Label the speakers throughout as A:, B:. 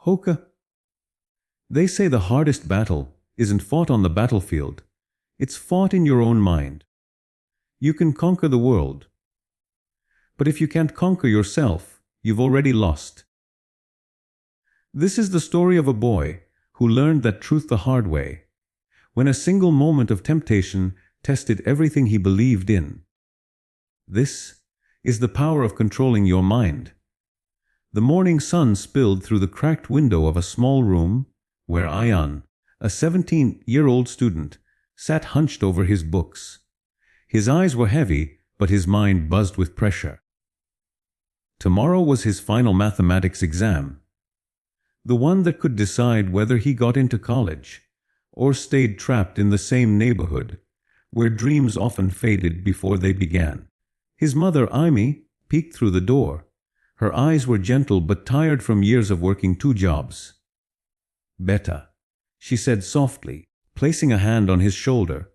A: Hoka. They say the hardest battle isn't fought on the battlefield. It's fought in your own mind. You can conquer the world. But if you can't conquer yourself, you've already lost. This is the story of a boy who learned that truth the hard way, when a single moment of temptation tested everything he believed in. This is the power of controlling your mind. The morning sun spilled through the cracked window of a small room where Ayaan, a 17-year-old student, sat hunched over his books. His eyes were heavy, but his mind buzzed with pressure. Tomorrow was his final mathematics exam, the one that could decide whether he got into college or stayed trapped in the same neighborhood where dreams often faded before they began. His mother, Amy, peeked through the door. Her eyes were gentle but tired from years of working 2 jobs. "Beta," she said softly, placing a hand on his shoulder.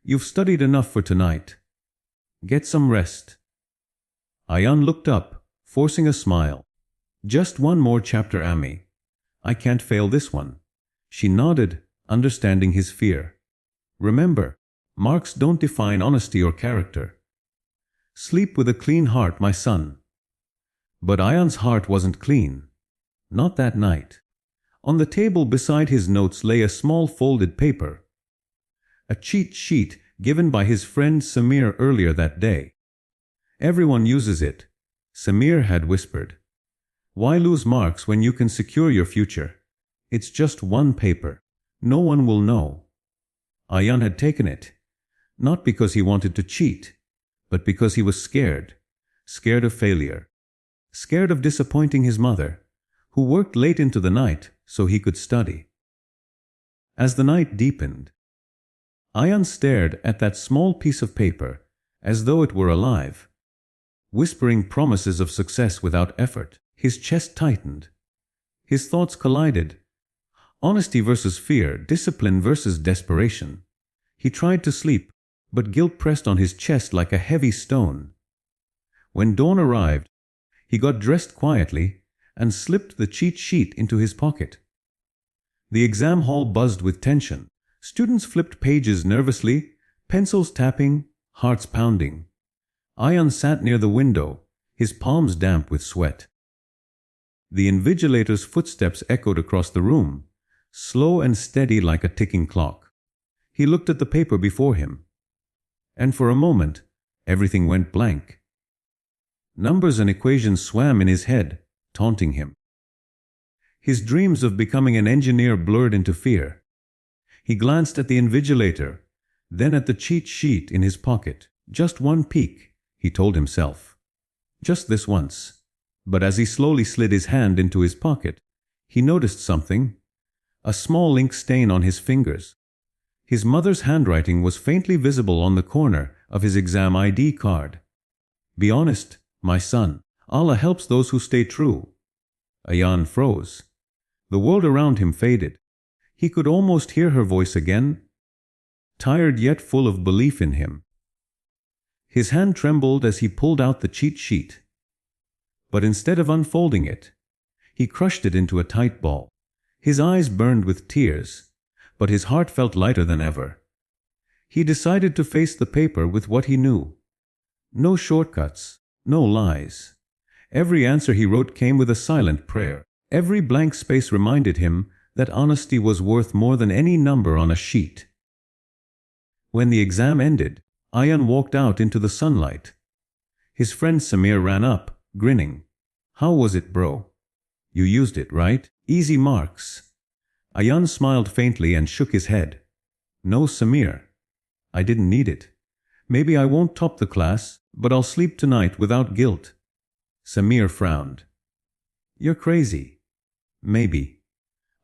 A: "You've studied enough for tonight. Get some rest." Ayaan looked up, forcing a smile. "Just one more chapter, Amy. I can't fail this one." She nodded, understanding his fear. "Remember, marks don't define honesty or character. Sleep with a clean heart, my son." But Ayaan's heart wasn't clean. Not that night. On the table beside his notes lay a small folded paper. A cheat sheet given by his friend Samir earlier that day. "Everyone uses it," Samir had whispered. "Why lose marks when you can secure your future? It's just one paper. No one will know." Ayaan had taken it, not because he wanted to cheat, but because he was scared. Scared of failure. Scared of disappointing his mother, who worked late into the night so he could study. As the night deepened, Ayaan stared at that small piece of paper as though it were alive, whispering promises of success without effort. His chest tightened. His thoughts collided. Honesty versus fear, discipline versus desperation. He tried to sleep, but guilt pressed on his chest like a heavy stone. When dawn arrived, he got dressed quietly and slipped the cheat sheet into his pocket. The exam hall buzzed with tension. Students flipped pages nervously, pencils tapping, hearts pounding. Ayaan sat near the window, his palms damp with sweat. The invigilator's footsteps echoed across the room, slow and steady like a ticking clock. He looked at the paper before him, and for a moment, everything went blank. Numbers and equations swam in his head, taunting him. His dreams of becoming an engineer blurred into fear. He glanced at the invigilator, then at the cheat sheet in his pocket. Just one peek, he told himself. Just this once. But as he slowly slid his hand into his pocket, he noticed something. A small ink stain on his fingers. His mother's handwriting was faintly visible on the corner of his exam ID card. "Be honest, my son. Allah helps those who stay true." Ayaan froze. The world around him faded. He could almost hear her voice again, tired yet full of belief in him. His hand trembled as he pulled out the cheat sheet. But instead of unfolding it, he crushed it into a tight ball. His eyes burned with tears, but his heart felt lighter than ever. He decided to face the paper with what he knew. No shortcuts, no lies. Every answer he wrote came with a silent prayer. Every blank space reminded him that honesty was worth more than any number on a sheet. When the exam ended, Ayaan walked out into the sunlight. His friend Samir ran up, grinning. "How was it, bro? You used it, right? Easy marks." Ayaan smiled faintly and shook his head. "No, Samir. I didn't need it. Maybe I won't top the class, but I'll sleep tonight without guilt." Samir frowned. "You're crazy." "Maybe,"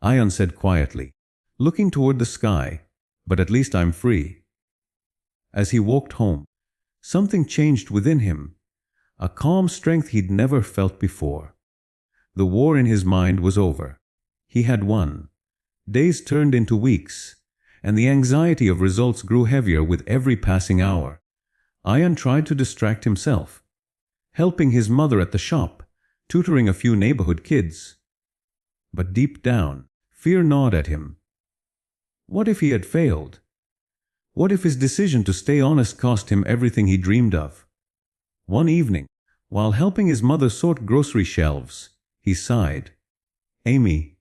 A: Ayaan said quietly, looking toward the sky, "but at least I'm free." As he walked home, something changed within him, a calm strength he'd never felt before. The war in his mind was over. He had won. Days turned into weeks, and the anxiety of results grew heavier with every passing hour. Ayaan tried to distract himself, helping his mother at the shop, tutoring a few neighborhood kids. But deep down, fear gnawed at him. What if he had failed? What if his decision to stay honest cost him everything he dreamed of? One evening, while helping his mother sort grocery shelves, he sighed. "Amy,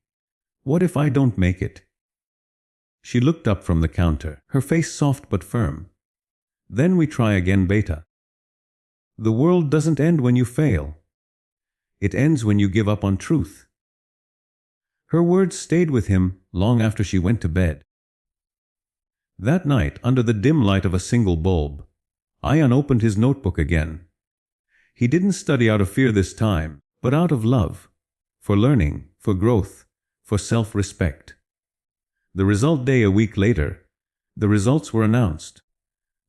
A: what if I don't make it?" She looked up from the counter, her face soft but firm. "Then we try again, beta. The world doesn't end when you fail. It ends when you give up on truth." Her words stayed with him long after she went to bed. That night, under the dim light of a single bulb, Ayaan opened his notebook again. He didn't study out of fear this time, but out of love, for learning, for growth, for self-respect. The result day a week later, the results were announced.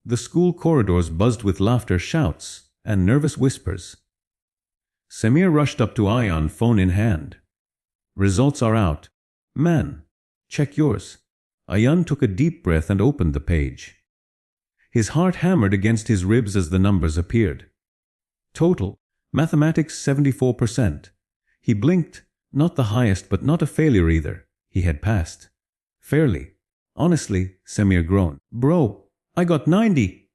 A: The school corridors buzzed with laughter, shouts, and nervous whispers. Samir rushed up to Ayaan, phone in hand. "Results are out. Man, check yours." Ayaan took a deep breath and opened the page. His heart hammered against his ribs as the numbers appeared. Total, mathematics 74%. He blinked, not the highest but not a failure either. He had passed. Fairly. "Honestly," Samir groaned. "Bro, I got 90.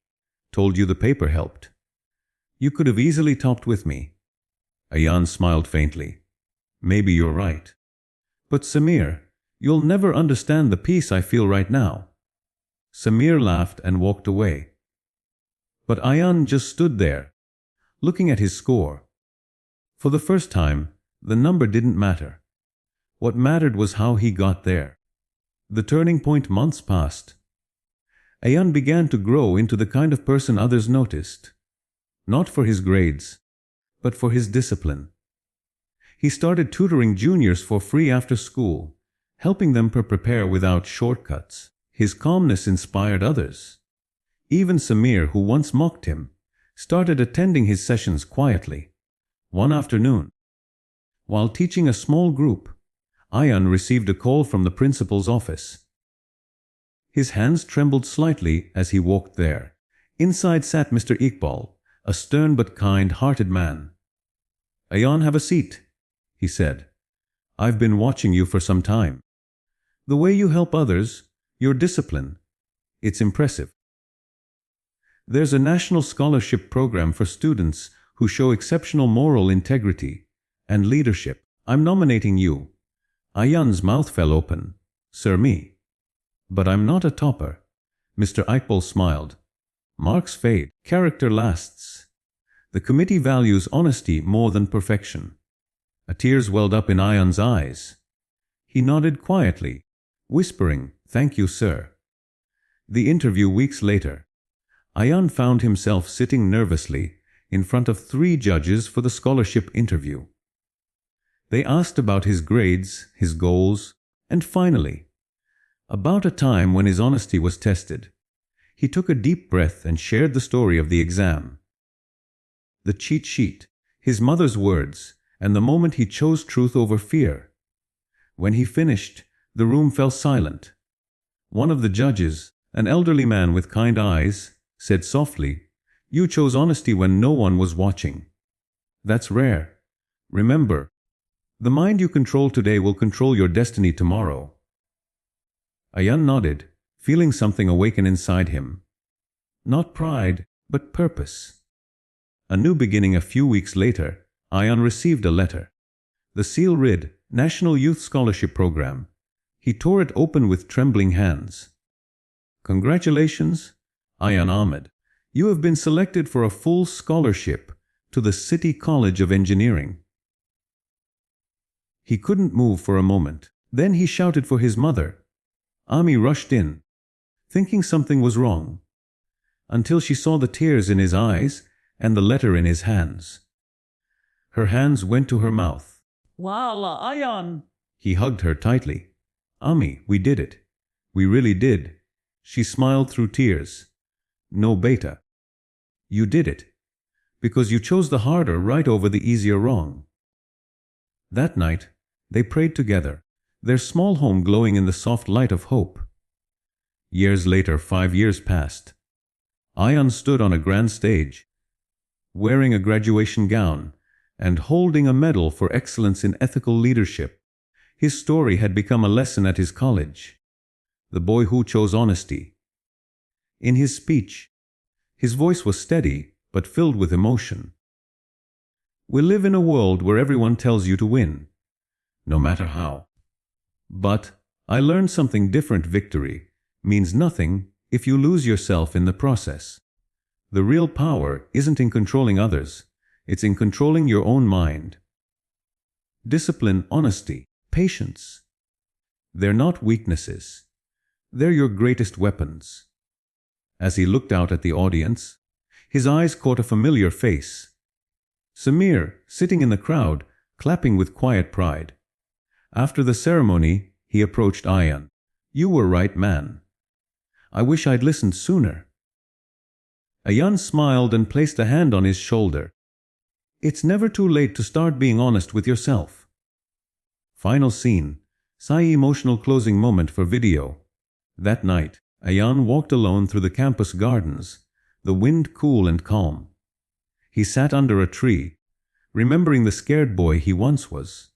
A: Told you the paper helped. You could have easily topped with me." Ayaan smiled faintly. "Maybe you're right. But Samir, you'll never understand the peace I feel right now." Samir laughed and walked away. But Ayaan just stood there, looking at his score. For the first time, the number didn't matter. What mattered was how he got there. The turning point. Months passed. Ayaan began to grow into the kind of person others noticed. Not for his grades, but for his discipline. He started tutoring juniors for free after school, helping them prepare without shortcuts. His calmness inspired others. Even Samir, who once mocked him, started attending his sessions quietly. One afternoon, while teaching a small group, Ayaan received a call from the principal's office. His hands trembled slightly as he walked there. Inside sat Mr. Iqbal, a stern but kind-hearted man. "Ayaan, have a seat," he said. "I've been watching you for some time. The way you help others, your discipline, it's impressive. There's a national scholarship program for students who show exceptional moral integrity and leadership. I'm nominating you." Ayaan's mouth fell open. "Sir, me? But I'm not a topper." Mr. Iqbal smiled. "Marks fade, character lasts. The committee values honesty more than perfection." A tears welled up in Ayaan's eyes. He nodded quietly, whispering, "Thank you, sir." The interview. Weeks later, Ayaan found himself sitting nervously in front of 3 judges for the scholarship interview. They asked about his grades, his goals, and finally, about a time when his honesty was tested. He took a deep breath and shared the story of the exam. The cheat sheet, his mother's words, and the moment he chose truth over fear. When he finished, the room fell silent. One of the judges, an elderly man with kind eyes, said softly, "You chose honesty when no one was watching. That's rare. Remember, the mind you control today will control your destiny tomorrow." Ayaan nodded, feeling something awaken inside him. Not pride, but purpose. A new beginning. A few weeks later, Ayaan received a letter. The seal read, "National Youth Scholarship Program." He tore it open with trembling hands. "Congratulations, Ayaan Ahmed. You have been selected for a full scholarship to the City College of Engineering." He couldn't move for a moment. Then he shouted for his mother. Ami rushed in, thinking something was wrong, until she saw the tears in his eyes and the letter in his hands. Her hands went to her mouth. "Wallah, Ayaan!" He hugged her tightly. "Ami, we did it. We really did." She smiled through tears. "No, beta. You did it. Because you chose the harder right over the easier wrong." That night, they prayed together, their small home glowing in the soft light of hope. Years later, 5 years passed. Ayaan stood on a grand stage, wearing a graduation gown and holding a medal for excellence in ethical leadership. His story had become a lesson at his college. The boy who chose honesty. In his speech, his voice was steady but filled with emotion. We live in a world where everyone tells you to win, no matter how. But I learned something different. Victory means nothing if you lose yourself in the process. The real power isn't in controlling others, it's in controlling your own mind. Discipline, honesty, patience. They're not weaknesses. They're your greatest weapons. As he looked out at the audience, his eyes caught a familiar face. Samir, sitting in the crowd, clapping with quiet pride. After the ceremony, he approached Ayaan. "You were right, man. I wish I'd listened sooner." Ayaan smiled and placed a hand on his shoulder. It's never too late to start being honest with yourself. Final scene. Sai emotional closing moment for video. That night, Ayaan walked alone through the campus gardens, the wind cool and calm. He sat under a tree, remembering the scared boy he once was,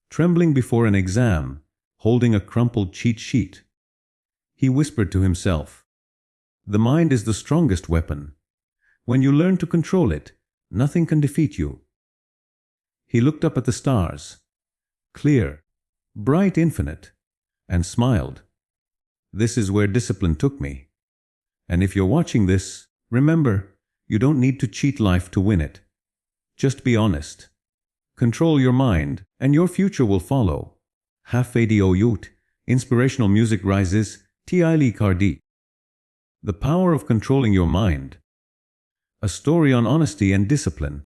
A: trembling before an exam, holding a crumpled cheat sheet. He whispered to himself, "The mind is the strongest weapon. When you learn to control it, nothing can defeat you." He looked up at the stars, clear, bright, infinite, and smiled. This is where discipline took me. And if you're watching this, remember, you don't need to cheat life to win it. Just be honest. Control your mind, and your future will follow. Hafedio Yut, inspirational music rises, T.I.L. Cardi. The power of controlling your mind. A story on honesty and discipline.